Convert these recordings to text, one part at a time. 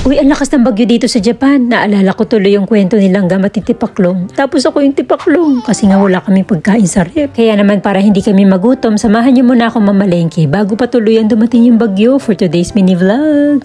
Uy, ang lakas ng bagyo dito sa Japan. Naalala ko tuloy yung kwento nilang gamat ni Tipaklong. Tapos ako yung Tipaklong kasi nga wala kami pagkain sa rep. Kaya naman para hindi kami magutom, samahan niyo muna ako mamalengke bago pa tuluyan dumating yung bagyo for today's mini vlog.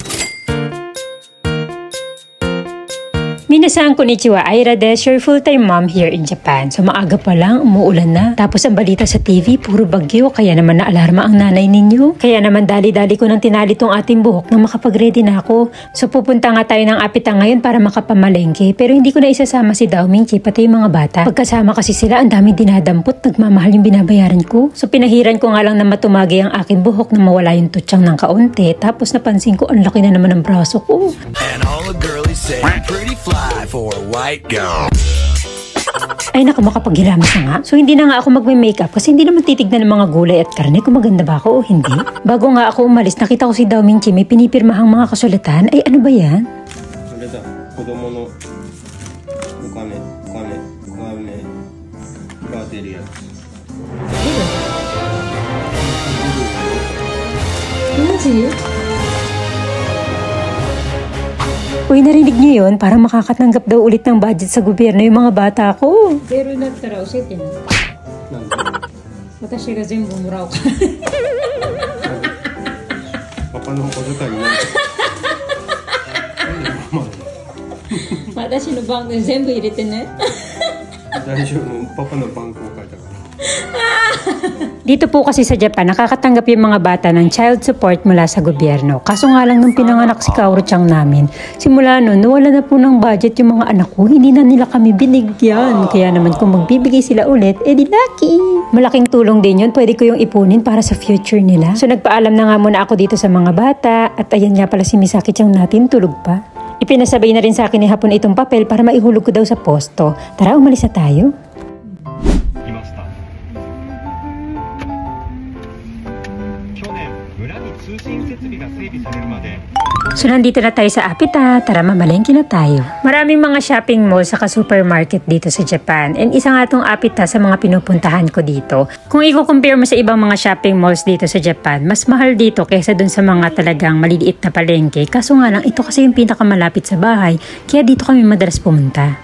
Minasan konnichiwa, Aira des, your full-time mom here in Japan. So maaga pa lang, umuulan na. Tapos ang balita sa TV, puro bagyo, kaya naman naalarma ang nanay ninyo. Kaya naman dali-dali ko nang tinali tong ating buhok nang makapag-ready na ako. So pupunta nga tayo ng Apita ngayon para makapamalengke. Pero hindi ko na isasama si Dao Mingchi, pati yung mga bata. Pagkasama kasi sila, ang daming dinadampot, nagmamahal yung binabayaran ko. So pinahiran ko nga lang na matumagi ang aking buhok na mawala yung tutsang ng kaunti. Tapos napansin ko, ang laki na naman ng braso ko. And all the girlies say pretty fly for a white girl. Ay naku, makapaghilamas na nga. So hindi na nga ako magme-makeup kasi hindi naman titignan ng mga gulay at karne kung maganda ba ako o hindi. Bago nga ako umalis, nakita ko si Dao Mingchi may pinipirmahang mga kasulatan. Ay ano ba yan? Uy, narinig niyo yun? Parang makakatanggap daw ulit ng budget sa gobyerno yung mga bata ko. Zero na tara, usitin. Watashi ga zenbu murao ka. Papa no kozukai na. Watashi no banko zenbu irete ne. Papa no banko kaita ka. Dito po kasi sa Japan, nakakatanggap yung mga bata ng child support mula sa gobyerno. Kaso nga lang nung pinanganak si Kaoru-chan namin, simula nun, nawala na po ng budget yung mga anak ko, hindi na nila kami binigyan. Kaya naman kung magbibigay sila ulit, edi lucky. Malaking tulong din yun, pwede ko yung ipunin para sa future nila. So nagpaalam na nga muna ako dito sa mga bata, at ayan nga pala si Misaki-chan natin, tulog pa. Ipinasabay na rin sa akin ni Hapon itong papel para maihulog ko daw sa posto. Tara, umalis na tayo. So nandito na tayo sa Apita, tara mamalengke na tayo. Maraming mga shopping mall saka supermarket dito sa Japan. And isa nga itong Apita sa mga pinupuntahan ko dito. Kung i-compare mo sa ibang mga shopping malls dito sa Japan, mas mahal dito kaysa dun sa mga talagang maliliit na palengke. Kaso nga lang, ito kasi yung pinakamalapit sa bahay, kaya dito kami madalas pumunta.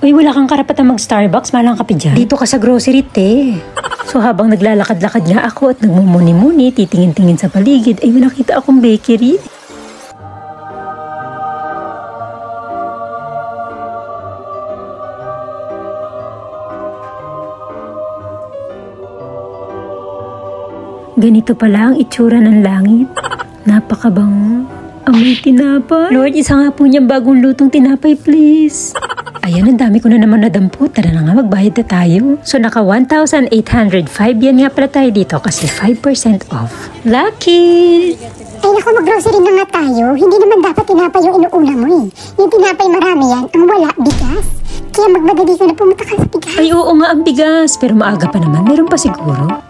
Uy, wala kang karapatan mag-Starbucks, malang kape dyan. Dito ka sa grocery, te. So habang naglalakad-lakad nga ako at nagmumuni-muni, titingin-tingin sa paligid, ay may nakita akong bakery. Ganito pala ang itsura ng langit. Napakabango. Amoy tinapay. Lord, isa nga po niyang bagong lutong tinapay, please. Ayan, ang dami ko na naman nadampot. Tara na nga, magbayad na tayo. So, naka 1,805 yen nga pala tayo dito kasi 5% off. Lucky! Ay naku, mag-grocery na nga tayo. Hindi naman dapat tinapay yung inuuna mo eh. Yung tinapay marami yan, ang wala, bigas. Kaya magmadali ka na pumunta ka sa bigas. Ay, oo nga, ang bigas. Pero maaga pa naman, meron pa siguro.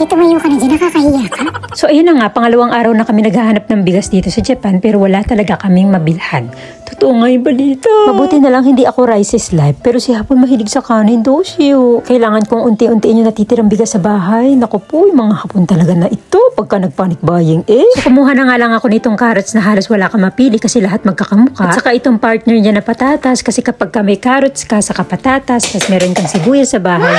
Tumayo ka na dyan, nakakahiya ka. So ayun na nga, pangalawang araw na kami naghahanap ng bigas dito sa Japan pero wala talaga kaming mabilhan. Totoo nga yung balita. Mabuti na lang hindi ako rice is life pero si Hapon mahilig sa kanin daw siya. Kailangan kong unti-untiin yung natitirang bigas sa bahay. Naku po, yung mga Hapon talaga na ito pagka nagpanic buying eh. So kumuha na nga lang ako nitong carrots na halos wala ka mapili kasi lahat magkakamuka. At saka itong partner niya na patatas kasi kapag ka may carrots ka saka patatas tapos meron kang sibuyas sa bahay.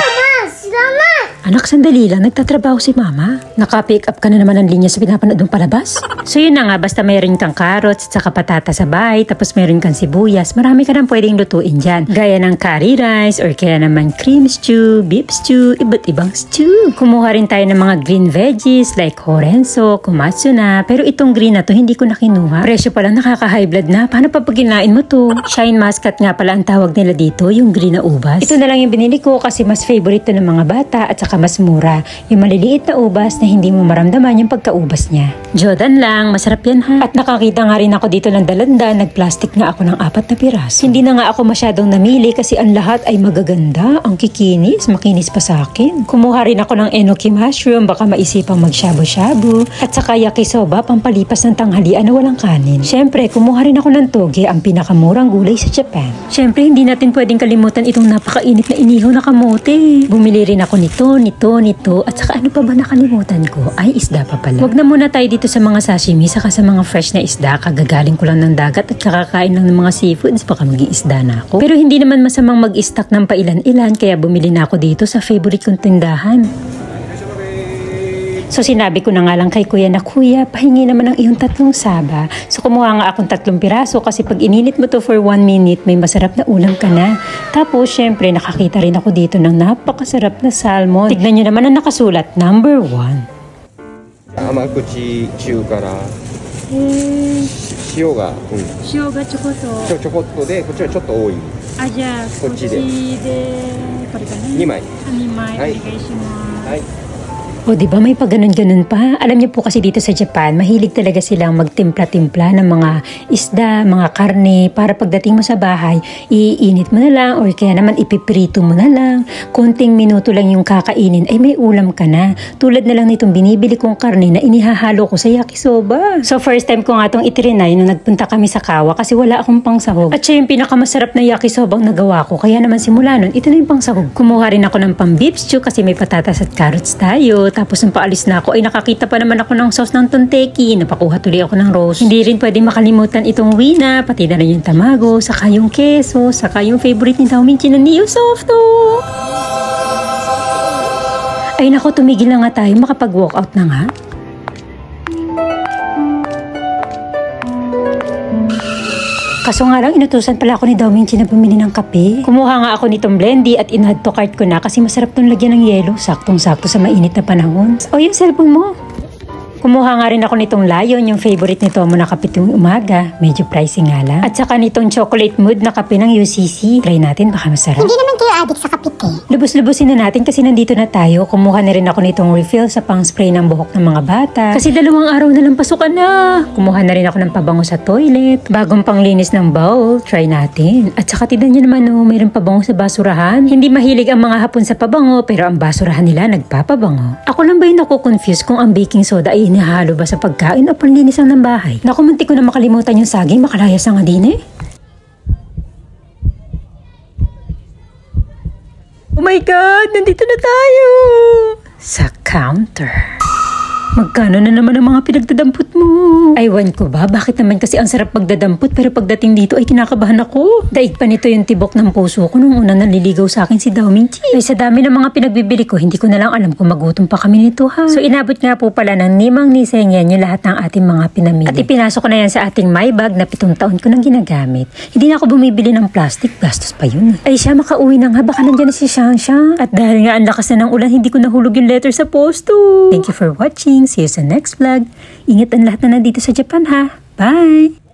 Anak, sandali lang. Nagtatrabaho si Mama. Naka-pick up ka na naman ng linya sa pinapanood mong palabas. So yun na nga, basta mayroon kang carrots at saka patata sa bahay, tapos mayroon kang sibuyas, marami ka nang pwedeng lutuin dyan. Gaya ng curry rice or kaya naman cream stew, beef stew, iba't ibang stew. Kumuha rin tayo ng mga green veggies like horenso, komatsu na. Pero itong green na to, hindi ko na kinuha. Presyo pa lang nakaka-high blood na. Paano pa pag kinain mo to? Shine muscat nga pala ang tawag nila dito, yung green na ubas. Ito na lang yung binili ko kasi mas favorite to ng mga bata at saka saka mas mura. Yung maliliit na ubas na hindi mo maramdaman yung pagkaubas niya. Jodan lang, masarap yan ha. At nakakita nga rin ako dito ng dalanda, nagplastic nga ako ng 4 na piraso. Hindi na nga ako masyadong namili kasi ang lahat ay magaganda, ang kikinis, makinis pa sa akin. Kumuha rin ako ng enoki mushroom, baka maisipang mag-shabu-shabu. At saka yakisoba, pampalipas ng tanghalian na walang kanin. Syempre, kumuha rin ako ng toge, ang pinakamurang gulay sa Japan. Syempre, hindi natin pwedeng kalimutan itong napakainit na inihaw na kamote. Bumili rin ako nito, at saka ano pa ba nakalimutan ko? Ay, isda pa pala. Huwag na muna tayo dito sa mga sashimi, saka sa mga fresh na isda. Kagagaling ko lang ng dagat at kakakain lang ng mga seafoods, baka maging isda na ako. Pero hindi naman masamang mag-stock ng pailan-ilan, kaya bumili na ako dito sa favorite kong tindahan. So sinabi ko na nga lang kay kuya na, kuya, pahingi naman ng iyong 3 saba. So kumuha nga akong 3 piraso kasi pag ininit mo to for 1 minute, may masarap na ulam ka na. Tapos syempre nakakita rin ako dito ng napakasarap na salmon. Tignan nyo naman ang nakasulat, number 1. 甘口中から塩が、塩がちょこっと。ちょこっとでこっちはちょっと多いあ、じゃあこっちでこれかな。2枚2枚はいお願いします。はい。 O diba may pa ganun-ganun pa? Alam niyo po kasi dito sa Japan, mahilig talaga silang magtimpla-timpla ng mga isda, mga karne, para pagdating mo sa bahay, iinit mo na lang or kaya naman ipiprito mo na lang. Konting minuto lang yung kakainin, ay may ulam ka na. Tulad na lang nitong binibili kong karne na inihahalo ko sa yakisoba. So first time ko nga itong itrinay nung nagpunta kami sa Kawa kasi wala akong pangsahog. At siya yung pinakamasarap na yakisobang nagawa ko, kaya naman simula nun, ito na yung pangsahog. Kumuha rin ako ng pang beef stew kasi may patatas at carrots tayo. Tapos nung paalis na ako ay nakakita pa naman ako ng sauce ng tonteki. Napakuha tuloy ako ng roast. Hindi rin pwedeng makalimutan itong wina, pati na rin yung tamago, saka yung keso, saka yung favorite ni Dauminchi na Neo Softo. Ay nako, tumigil na nga tayo, makapag-walk out na nga. Kaso nga lang, inutusan pala ako ni Dauminchi na bumili ng kape. Kumuha nga ako nitong blendy at in-add to cart ko na kasi masarap tong lagyan ng yelo. Saktong-sakto sa mainit na panahon. O, yung cellphone mo. Kumuha nga rin ako nitong Lion, yung favorite nito mo na kape tuwing umaga. Medyo pricey nga lang. At saka nitong chocolate mood na kape ng UCC. Try natin, baka masarap. Hindi naman kayo addict sa kapit eh. Lubos-lubosin na natin kasi nandito na tayo. Kumuha na rin ako nitong refill sa pang-spray ng buhok ng mga bata. Kasi 2 araw na lang pasukan na. Kumuha na rin ako ng pabango sa toilet. Bagong panglinis ng bowl. Try natin. At saka tignan nyo naman, oh, mayroong pabango sa basurahan. Hindi mahilig ang mga Hapon sa pabango, pero ang basurahan nila nagpapabango. Ako lang ba yung naku-confuse kung ang baking soda ay inihalo ba sa pagkain o panlinis ng bahay? Naku, muntik ko na makalimutan yung saging, makalayas ang adine. Oh my God! Nandito na tayo! Sa counter. Magkano na naman ang mga pinagdadampot mo? Aywan ko ba? Bakit naman kasi ang sarap magdadampot pero pagdating dito ay kinakabahan ako. Daig pa nito yung tibok ng puso ko nung una naliligaw sa akin si Dauminchi. Ay sa dami ng mga pinagbibili ko, hindi ko na lang alam kung magutom pa kami nito ha. So inabot nga po pala ng nimang nisenyan yung lahat ng ating mga pinamili. At ipinasok ko na yan sa ating my bag na 7 taon ko nang ginagamit. Hindi na ako bumibili ng plastic, gastos pa yun. Ay siya, makauwi na nga, baka nandyan na si Shansha. At dahil nga ang lakas na ng ulan, hindi ko nahulog yung letter sa posto. Thank you for watching. See you sa next vlog. Ingat ang lahat na nandito sa Japan ha. Bye!